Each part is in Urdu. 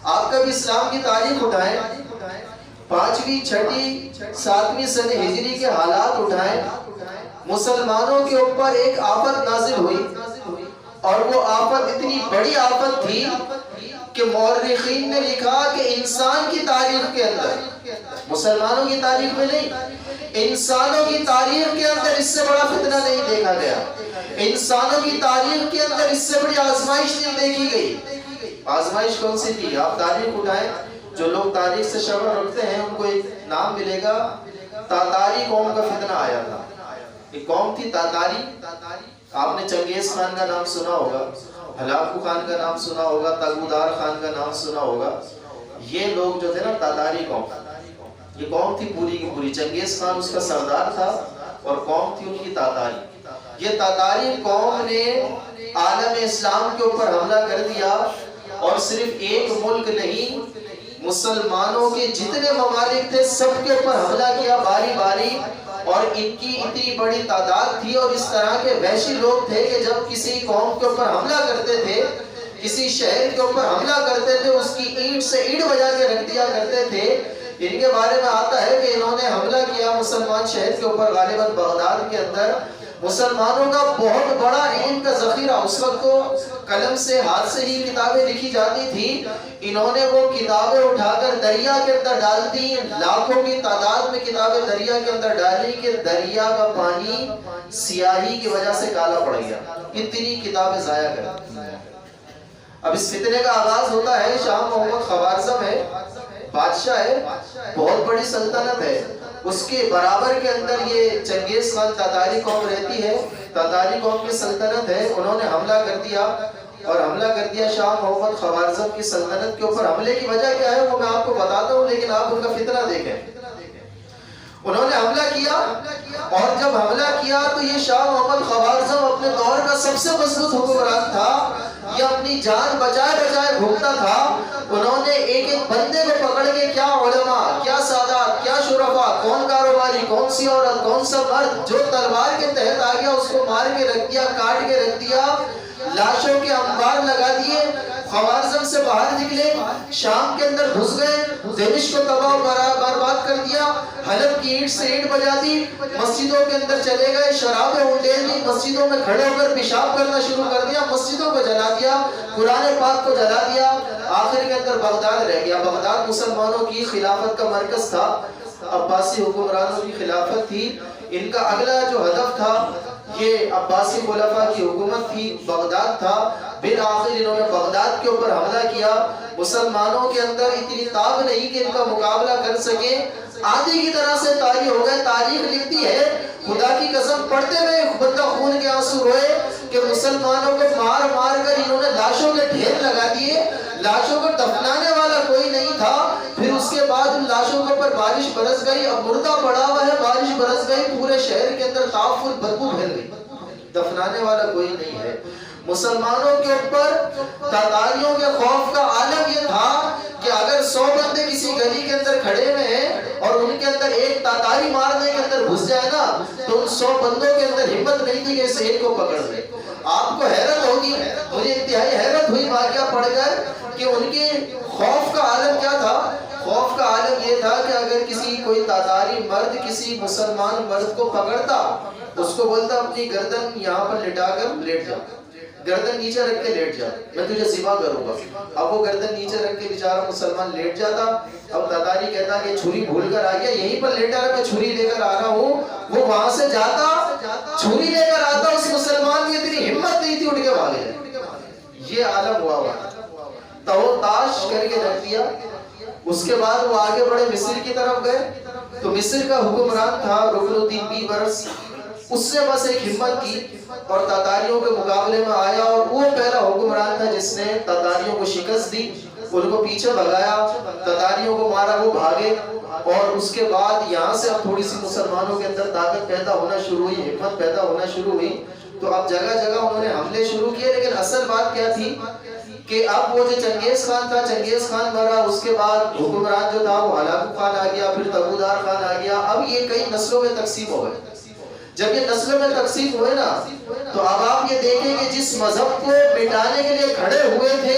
آپ کبھی اسلام کی تاریخ اٹھائیں، 5ویں 6ٹی 7ویں صدی ہجری کے حالات اٹھائیں، مسلمانوں کے اوپر ایک آفت نازل ہوئی، اور وہ آفت اتنی بڑی آفت تھی کہ مورخین نے لکھا کہ انسان کی تاریخ کے اندر، مسلمانوں کی تاریخ میں نہیں، انسانوں کی تاریخ کے اندر اس سے بڑا فتنہ نہیں دیکھا گیا، انسانوں کی تاریخ کے اندر اس سے بڑی آزمائش نہیں دیکھی گئی۔ آزمائش کون سی تھی؟ آپ تاریخ اٹھائیں، جو لوگ تاریخ سے شغف رکھتے ہیں ان کو ایک نام ملے گا، تاتاری قوم کا فتنہ آیا تھا۔ ایک قوم تھی تاتاری، آپ نے چنگیز خان کا نام سنا ہوگا، ہلاکو خان کا نام سنا ہوگا، تغودار خان کا نام سنا ہوگا۔ یہ لوگ جو تھے نا تاتاری قوم، یہ قوم تھی پوری کی پوری، چنگیز خان اس کا سردار تھا اور قوم تھی ان کی تاتاری۔ یہ تاتاری قوم نے عالم اسلام کے اوپر حملہ کر دیا، اور صرف ایک ملک نہیں، مسلمانوں کے جتنے ممالک تھے سب کے اوپر حملہ کیا باری باری، اور ان کی اتنی بڑی تعداد تھی اور اس طرح کے وحشی لوگ تھے کہ جب کسی قوم کے اوپر حملہ کرتے تھے، کسی شہر کے اوپر حملہ کرتے تھے، اس کی اینٹ سے اینٹ بجا کے رکھ دیا کرتے تھے۔ ان کے بارے میں آتا ہے کہ انہوں نے حملہ کیا مسلمان شہر کے اوپر، غالباً بغداد کے اندر۔ مسلمانوں کا بہت بڑا علم کا ذخیرہ، اس وقت تو قلم سے ہاتھ سے ہی کتابیں لکھی جاتی تھی، انہوں نے وہ کتابیں اٹھا کر دریا کے اندر ڈال دی، لاکھوں کی تعداد میں کتابیں دریا کے اندر ڈالی کہ دریا کا پانی سیاہی کی وجہ سے کالا پڑ گیا، اتنی کتابیں ضائع کر دی۔ اب اس فتنے کا آغاز ہوتا ہے، شاہ محمد خوارزم ہے، بادشاہ ہے، بہت بڑی سلطنت ہے، اس کے برابر کے اندر یہ چنگیز خان تاتاری قوم رہتی ہے، تاتاری قوم کی سلطنت ہے، انہوں نے حملہ کر دیا، اور حملہ کر دیا شاہ محمد خوارزم کی سلطنت کے اوپر۔ حملے کی وجہ کیا ہے وہ میں آپ کو بتاتا ہوں، لیکن آپ ان کا فتنہ دیکھیں۔ انہوں نے حملہ کیا، اور جب حملہ کیا تو یہ شاہ محمد خوارزم اپنے دور کا سب سے مضبوط حکمران تھا، یہ اپنی جان بچائے بچائے بھوگتا تھا۔ انہوں نے ایک ایک بندے کو پکڑ کے، کیا علماء، کیا سادات، کیا شرفاء، کون کاروباری، کون سی عورت، کون سا مرد جو تلوار کے تحت آ گیا اس کو مار کے رکھ دیا، کاٹ کے رکھ دیا، لاشوں کے انبار لگا دیے۔ خوارزم سے باہر نکلے، شام کے اندر گھس گئے، دمشق کو تباہ و برباد کر دیا، حلب کی اینٹ سے اینٹ بجا دی، مسجدوں کے اندر چلے گئے، شرابیں انڈیل دی، مسجدوں میں کھڑے ہو کر پیشاب کرنا شروع کر دیا، مسجدوں کو جلا دیا، قرآن پاک کو جلا دیا۔ آخر کے اندر بغداد رہ گیا۔ بغداد مسلمانوں کی خلافت کا مرکز تھا، عباسی حکمرانوں کی خلافت تھی، ان کا اگلا جو ہدف تھا یہ عباسی خلفاء کی حکومت تھی، بغداد تھا۔ بالآخر انہوں نے بغداد کے اوپر حملہ کیا۔ مسلمانوں کے اندر اتنی طاقت نہیں کہ ان کا مقابلہ کر سکے، آدھی کی طرح سے طاری ہو گئے۔ تاریخ لکھتی ہے، خدا کی قسم پڑھتے ہوئے بندہ خون کے آنسو روئے کہ مسلمانوں کو مار مار کر انہوں نے لاشوں کے ڈھیر لگا دیے، لاشوں کو دفنانے والا کوئی نہیں تھا۔ پھر اس کے بعد ان لاشوں کے اوپر بارش برس گئی، اب مردہ پڑا ہوا ہے، بارش برس گئی، پورے شہر کے اندر تعفن بدبو پھیل گئی، دفنانے والا کوئی نہیں ہے۔ مسلمانوں کے اوپر تاتاریوں کے خوف کا عالم یہ تھا کہ اگر 100 بندے کسی گلی کے اندر کھڑے ہوئے ہیں اور ان کے اندر ایک تاتاری مارنے کے اندر گھس جائے نا تو ان 100 بندوں کے اندر ہمت نہیں تھی کہ اس ایک کو پکڑ لے۔ آپ کو حیرت ہوگی، مجھے انتہائی حیرت ہوئی واقعہ پڑھ کر کہ ان کے خوف کا عالم کیا تھا۔ خوف کا عالم یہ تھا کہ اگر کسی کوئی تاتاری مرد کسی مسلمان مرد کو پکڑتا، اس کو بولتا اپنی گردن یہاں پر لٹا کر لیٹ جا، گردن نیچے رکھ کے لیٹ جا، میں تجھے ذبح کروں گا۔ اب وہ گردن نیچے رکھ کے بیچارہ مسلمان لیٹ جاتا۔ اب تاتاری کہتا کہ چھری بھول کر آ گیا، یہیں پر لیٹا رہا، میں چھری لے کر آ رہا ہوں۔ وہ وہاں سے جاتا، چھری لے کر آتا، اس مسلمان کی اتنی ہمت نہیں تھی، اٹھ کے بھاگ جائے۔ یہ عالم ہوا ہوا تو تاش کر کے رکھ دیا۔ اس کے بعد وہ آگے بڑے مصر کی طرف گئے، تو مصر کا حکمران تھا رکن الدین بیبرس، اس سے بس ایک ہمت کی اور تاتاریوں کے مقابلے میں آیا، اور وہ پہلا حکمران تھا جس نے تاتاریوں کو شکست دی، ان کو پیچھے بھگایا، تاتاریوں کو مارا، وہ بھاگے۔ اور اس کے بعد یہاں سے اب تھوڑی سی مسلمانوں کے اندر طاقت پیدا ہونا شروع ہوئی، ہمت پیدا ہونا شروع ہوئی، تو اب جگہ جگہ انہوں نے حملے شروع کیے۔ لیکن اصل بات کیا تھی کہ اب وہ جو چنگیز خان تھا، چنگیز خان مرا، اس کے بعد حکمران جو تھا وہ ہلاکو خان آ گیا، پھر تغودار خان آ گیا۔ اب یہ کئی نسلوں میں تقسیم ہو گئے۔ جب یہ نسلوں میں تقسیم ہوئے نا تو اب آپ یہ دیکھیں کہ جس مذہب کو مٹانے کے لیے کھڑے ہوئے تھے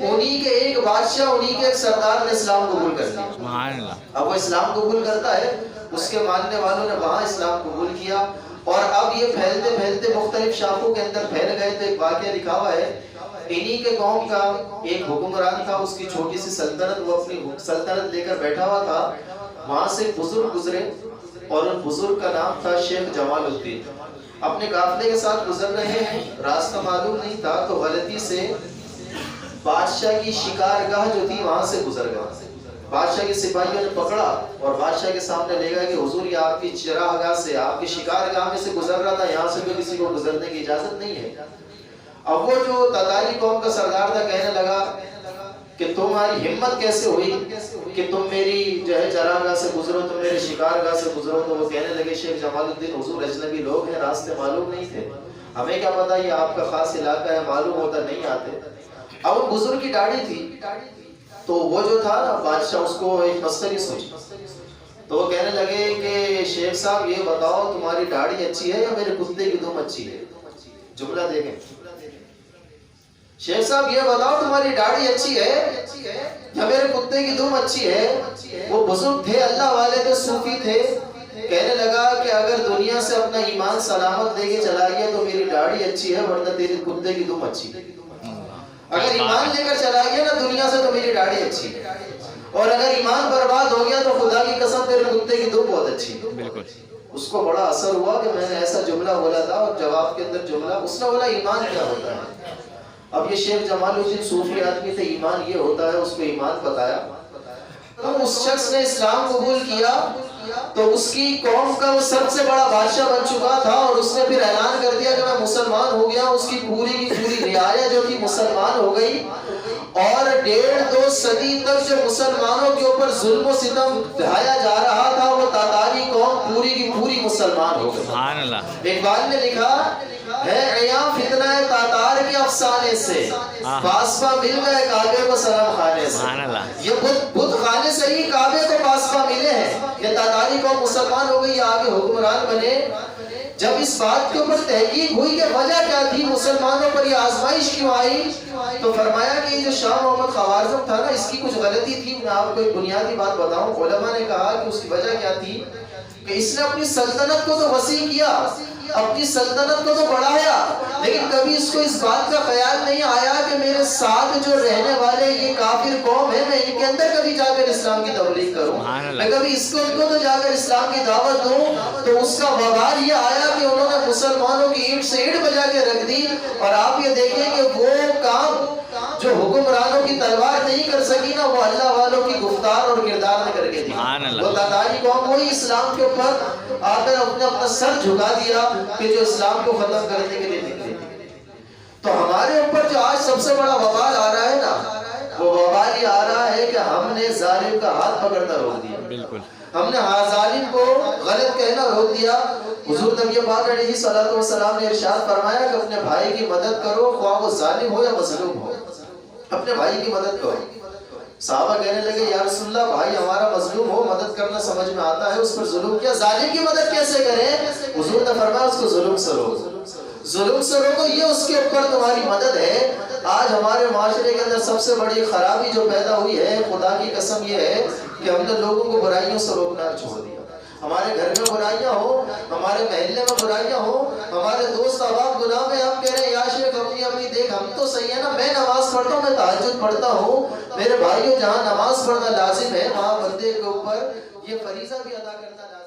انہی کے ایک بادشاہ، انہی کے ایک سردار نے اسلام قبول کر لیا۔ اب وہ اسلام قبول کرتا ہے، اس کے ماننے والوں نے وہاں اسلام قبول کیا، اور اب یہ پھیلتے پھیلتے مختلف شاخوں کے اندر پھیل گئے۔ تو ایک واقعہ لکھا ہوا ہے، انہی کے قوم کا ایک حکمران تھا، اس کی چھوٹی سی سلطنت، وہ اپنی سلطنت لے کر بیٹھا ہوا تھا۔ وہاں سے بزرگ گزرے اور ان بزرگ کا نام تھا شیخ جمال الدین۔ اپنے قافلے کے ساتھ گزر رہے ہیں، راستہ معلوم نہیں تھا تو غلطی سے بادشاہ کی شکار گاہ جو تھی وہاں سے گزر گئے۔ بادشاہ کے سپاہیوں نے پکڑا اور بادشاہ کے سامنے لے گئے کہ حضور یہ آپ کی چراہ گاہ سے، آپ کی شکار گاہ میں سے گزر رہا تھا، یہاں سے تو کسی کو گزرنے کی اجازت نہیں ہے۔ اب وہ جو تتاری قوم کا سردار تھا کہنے لگا کہ تمہاری ہمت کیسے ہوئی کہ تم میری جو ہے چراہ گاہ سے گزرو، تم میرے شکار گاہ سے گزرو؟ تو وہ کہنے لگے شیخ جمال الدین حضور اجنبی لوگ ہیں، راستے معلوم نہیں تھے، ہمیں کیا پتا یہ آپ کا خاص علاقہ ہے، معلوم ہوتا نہیں آتے۔ اب وہ بزرگ کی داڑھی تھی تو وہ جو تھا نا بادشاہ اس کو ایک مسئلہ سوچی، تو وہ کہنے لگے کہ شیخ صاحب یہ بتاؤ تمہاری داڑھی اچھی ہے یا میرے کتے کی دم اچھی ہے؟ جملہ دیکھیں، شیخ صاحب یہ بتاؤ تمہاری داڑھی اچھی ہے یا میرے کتے کی دم اچھی ہے؟ وہ بزرگ تھے، اللہ والے تھے، صوفی تھے، کہنے لگا کہ اگر دنیا سے اپنا ایمان سلامت لے کے چلا گیا تو میری داڑھی اچھی ہے، ورنہ تیرے کتے کی دم اچھی ہے۔ اگر ایمان لے کر چلا گیا نا دنیا سے تو میری داڑھی اچھی ہے، اور اگر ایمان برباد ہو گیا تو خدا کی قسم تیرے کتے کی دم بہت اچھی ہے۔ اس کو بڑا اثر ہوا کہ میں نے ایسا جملہ بولا تھا، اور جواب کے اندر جملہ اس نے بولا ایمان کیا ہوتا ہے؟ اب یہ شیخ جمال الدین صوفی آدمی تھے، ایمان یہ ہوتا ہے، اس کو ایمان بتایا۔ تو اس شخص نے اسلام قبول کیا تو اس کی قوم کا وہ سب سے بڑا بادشاہ بن چکا تھا، اور اس نے پھر اعلان کر دیا کہ میں مسلمان ہو گیا۔ اس کی پوری کی پوری رعایا جو تھی مسلمان ہو گئی، اور 1.5-2 صدی تک جو مسلمانوں کے اوپر ظلم و ستم ڈھایا جا رہا تھا وہ تاتاری قوم پوری کی پوری مسلمان ہو گئی۔ سبحان اللہ۔ اقبال نے لکھا ہے عیاں فتنہ تاتار کے افسانے سے، پاسپا مل گئے کعبے کو سلام خانے سے۔ یہ بت خانے سے ہی کعبے کو پاسپا ملے ہیں۔ یہ تاتاری قوم مسلمان ہو گئی، آگے حکمران بنے۔ جب اس بات کے اوپر تحقیق ہوئی کہ وجہ کیا تھی، مسلمانوں پر یہ آزمائش کیوں آئی، تو فرمایا کہ یہ جو شاہ محمد خوارزم تھا نا اس کی کچھ غلطی تھی۔ میں آپ کو ایک بنیادی بات بتاؤں، علماء نے کہا کہ اس کی وجہ کیا تھی کہ اس نے اپنی سلطنت کو تو وسیع کیا، اپنی سلطنت کو تو بڑھایا، لیکن کبھی اس کو اس بات کا خیال نہیں آیا کہ میرے ساتھ جو رہنے والے یہ کافر قوم ہے، میں ان کے اندر کبھی جا کر اسلام کی تبلیغ کروں، میں کبھی اس کو تو جا کر اسلام کی دعوت دوں۔ تو اس کا وبال یہ آیا کہ انہوں نے مسلمانوں کی اینٹ سے اینٹ بجا کے رکھ دی، اور آپ یہ دیکھیں کہ وہ کام جو حکمرانوں کی تلوار نہیں کر سکی نا، وہ اللہ والوں کی گفتار اور کردار نے کر کے دی۔ وہ تاتاری قوم وہی اسلام کے اوپر آ کر اپنا سر جھکا دیا کہ جو اسلام کو ختم کرنے کے لیے نکلے۔ تو ہمارے اوپر جو آج سب سے بڑا وبال آ رہا ہے نا، وہ وبال یہ آ رہا ہے کہ ہم نے ظالم کا ہاتھ پکڑنا روک دیا، بالکل ہم نے ظالم کو غلط کہنا روک دیا۔ حضور نبی پاک علیہ الصلوۃ والسلام نے ارشاد فرمایا کہ اپنے بھائی کی مدد کرو، خواہ وہ ظالم ہو یا مظلوم ہو، اپنے بھائی کی مدد کرو۔ صحابہ کہنے لگے یا رسول اللہ بھائی ہمارا مظلوم ہو، مدد کرنا سمجھ میں آتا ہے، اس پر ظلم کیا، ظالم کی مدد کیسے کریں؟ حضور نے فرمایا اس کو ظلم سے روکو، ظلم سے روکو، یہ اس کے اوپر تمہاری مدد ہے۔ آج ہمارے معاشرے کے اندر سب سے بڑی خرابی جو پیدا ہوئی ہے، خدا کی قسم یہ ہے کہ ہم نے لوگوں کو برائیوں سے روکنا چھوڑ دیا۔ ہمارے گھر میں برائیاں ہوں، ہمارے محلے میں برائیاں ہوں، ہمارے دوست احباب گناہ میں، ہم کہہ رہے ہیں یا شیخ اپنی دیکھ ہم تو صحیح ہے نا، میں نماز پڑھتا ہوں، میں تہجد پڑھتا ہوں، میرے بھائیوں جہاں نماز پڑھنا لازم ہے وہاں بندے کے اوپر یہ فریضہ بھی ادا کرنا لازم ہے۔